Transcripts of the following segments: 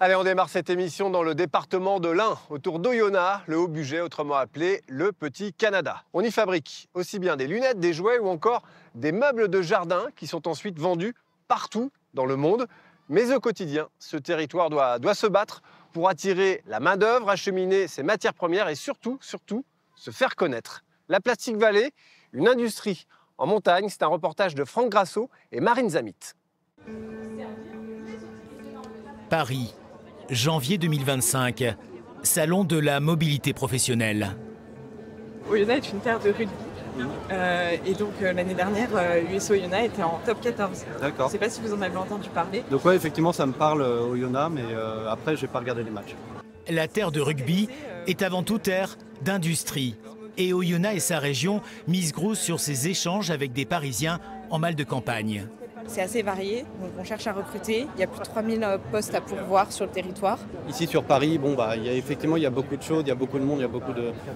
Allez, on démarre cette émission dans le département de l'Ain, autour d'Oyonnax, le Haut-Bugey, autrement appelé le Petit Canada. On y fabrique aussi bien des lunettes, des jouets ou encore des meubles de jardin qui sont ensuite vendus partout dans le monde. Mais au quotidien, ce territoire doit se battre pour attirer la main-d'œuvre, acheminer ses matières premières et surtout, se faire connaître. La Plastic Valley, une industrie en montagne, c'est un reportage de Franck Grasso et Marine Zamit. Paris, janvier 2025, salon de la mobilité professionnelle. Oyonnax est une terre de rugby. Et donc l'année dernière, l'US Oyonnax était en top 14. D'accord. Je ne sais pas si vous en avez entendu parler. Donc ouais, effectivement, ça me parle Oyonnax, mais après, je n'ai pas regardé les matchs. La terre de rugby est avant tout terre d'industrie. Et Oyonnax et sa région misent gros sur ses échanges avec des Parisiens en mal de campagne. C'est assez varié, donc on cherche à recruter. Il y a plus de 3000 postes à pourvoir sur le territoire. Ici sur Paris, effectivement, il y a beaucoup de choses, il y a beaucoup de monde,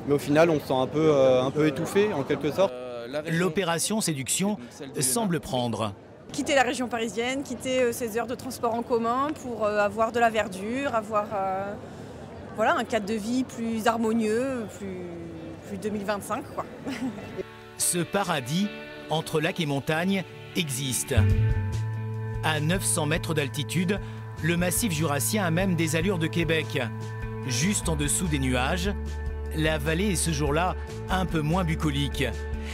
mais au final, on se sent un peu étouffé en quelque sorte. L'opération séduction semble prendre. Quitter la région parisienne, quitter ces heures de transport en commun pour avoir de la verdure, avoir un cadre de vie plus harmonieux, plus 2025, quoi. Ce paradis entre lac et montagne existe. À 900 mètres d'altitude, le massif jurassien a même des allures de Québec. Juste en dessous des nuages, la vallée est ce jour-là un peu moins bucolique.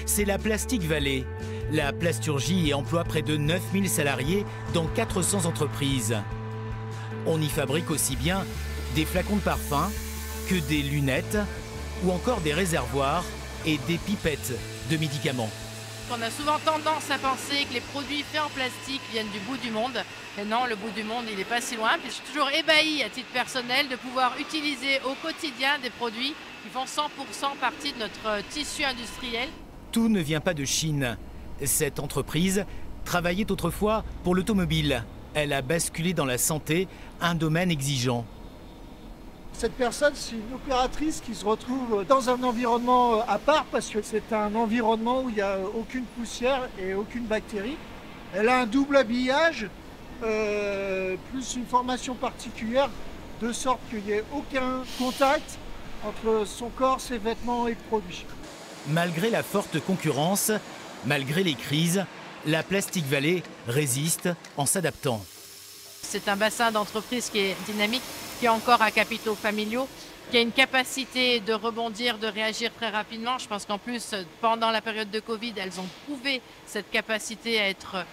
C'est la Plastic Valley. La plasturgie y emploie près de 9000 salariés dans 400 entreprises. On y fabrique aussi bien des flacons de parfum que des lunettes ou encore des réservoirs et des pipettes de médicaments. On a souvent tendance à penser que les produits faits en plastique viennent du bout du monde. Et non, le bout du monde, il n'est pas si loin. Puis je suis toujours ébahie à titre personnel de pouvoir utiliser au quotidien des produits qui font 100% partie de notre tissu industriel. Tout ne vient pas de Chine. Cette entreprise travaillait autrefois pour l'automobile. Elle a basculé dans la santé, un domaine exigeant. Cette personne, c'est une opératrice qui se retrouve dans un environnement à part parce que c'est un environnement où il n'y a aucune poussière et aucune bactérie. Elle a un double habillage, plus une formation particulière, de sorte qu'il n'y ait aucun contact entre son corps, ses vêtements et le produit. Malgré la forte concurrence, malgré les crises, la Plastic Valley résiste en s'adaptant. C'est un bassin d'entreprise qui est dynamique, qui est encore à capitaux familiaux, qui a une capacité de rebondir, de réagir très rapidement. Je pense qu'en plus, pendant la période de Covid, elles ont prouvé cette capacité à être,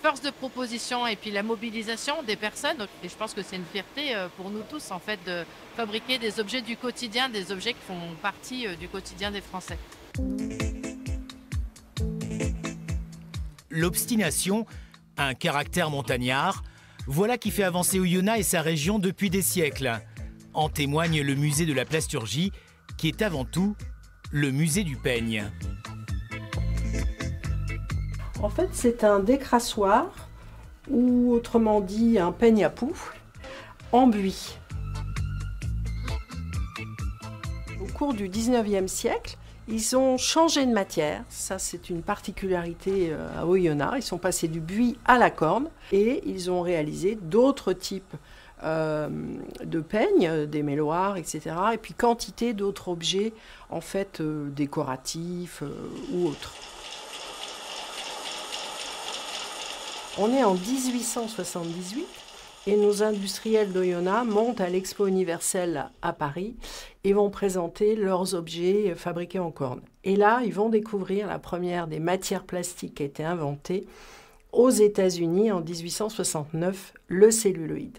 force de proposition et puis la mobilisation des personnes. Et je pense que c'est une fierté pour nous tous, en fait, de fabriquer des objets du quotidien, des objets qui font partie du quotidien des Français. L'obstination, un caractère montagnard, voilà qui fait avancer Oyonnax et sa région depuis des siècles. En témoigne le musée de la plasturgie, qui est avant tout le musée du peigne. En fait, c'est un décrassoir, ou autrement dit un peigne à poux, en buis. Au cours du 19e siècle, ils ont changé de matière, ça c'est une particularité à Oyonnax. Ils sont passés du buis à la corne et ils ont réalisé d'autres types de peignes, des méloirs, etc. Et puis quantité d'autres objets en fait décoratifs ou autres. On est en 1878. Et nos industriels d'Oyonnax montent à l'Expo universelle à Paris et vont présenter leurs objets fabriqués en corne. Et là, ils vont découvrir la première des matières plastiques qui a été inventée aux États-Unis en 1869, le celluloïd.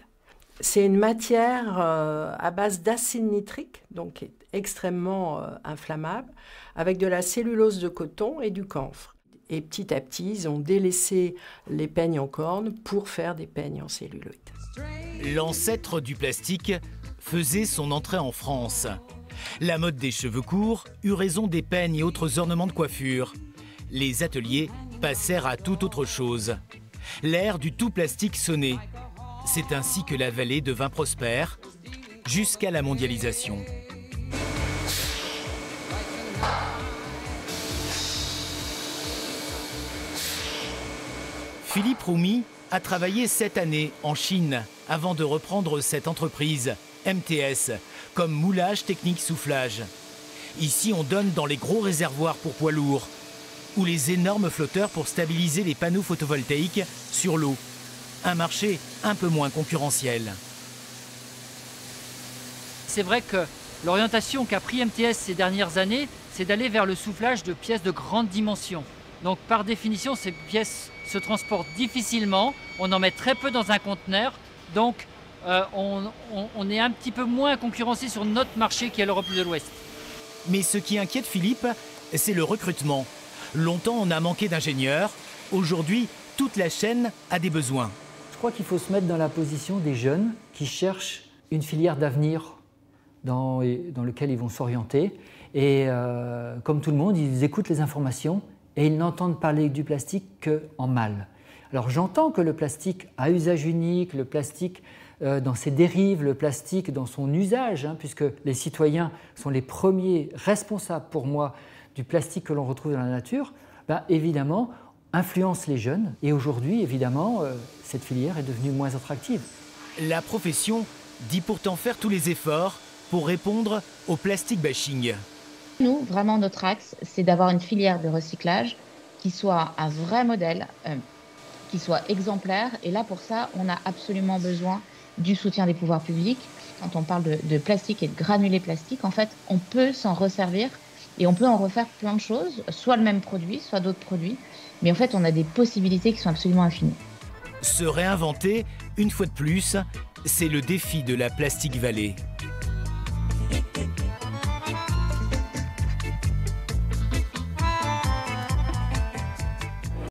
C'est une matière à base d'acide nitrique, donc qui est extrêmement inflammable, avec de la cellulose de coton et du camphre. Et petit à petit, ils ont délaissé les peignes en corne pour faire des peignes en celluloïd. L'ancêtre du plastique faisait son entrée en France. La mode des cheveux courts eut raison des peignes et autres ornements de coiffure. Les ateliers passèrent à toute autre chose. L'ère du tout plastique sonnait. C'est ainsi que la vallée devint prospère, jusqu'à la mondialisation. Philippe Roumy a travaillé 7 années en Chine. avant de reprendre cette entreprise, MTS, comme moulage technique soufflage. Ici, on donne dans les gros réservoirs pour poids lourds ou les énormes flotteurs pour stabiliser les panneaux photovoltaïques sur l'eau. Un marché un peu moins concurrentiel. C'est vrai que l'orientation qu'a pris MTS ces dernières années, c'est d'aller vers le soufflage de pièces de grande dimension. Donc par définition, ces pièces se transportent difficilement, on en met très peu dans un conteneur, donc on est un petit peu moins concurrencé sur notre marché qui est l'Europe de l'Ouest. Mais ce qui inquiète Philippe, c'est le recrutement. Longtemps, on a manqué d'ingénieurs. Aujourd'hui, toute la chaîne a des besoins. Je crois qu'il faut se mettre dans la position des jeunes qui cherchent une filière d'avenir dans lequel ils vont s'orienter. Et comme tout le monde, ils écoutent les informations et ils n'entendent parler du plastique qu'en mal. Alors j'entends que le plastique à usage unique, le plastique dans ses dérives, le plastique dans son usage, puisque les citoyens sont les premiers responsables pour moi du plastique que l'on retrouve dans la nature, évidemment, influence les jeunes. Et aujourd'hui, évidemment, cette filière est devenue moins attractive. La profession dit pourtant faire tous les efforts pour répondre au plastic bashing. Nous, vraiment, notre axe, c'est d'avoir une filière de recyclage qui soit un vrai modèle, qui soit exemplaire. Et là, pour ça, on a absolument besoin du soutien des pouvoirs publics. Quand on parle de plastique et de granulés plastiques, en fait, on peut s'en resservir et on peut en refaire plein de choses, soit le même produit, soit d'autres produits. Mais en fait, on a des possibilités qui sont absolument infinies. Se réinventer, une fois de plus, c'est le défi de la Plastic Valley.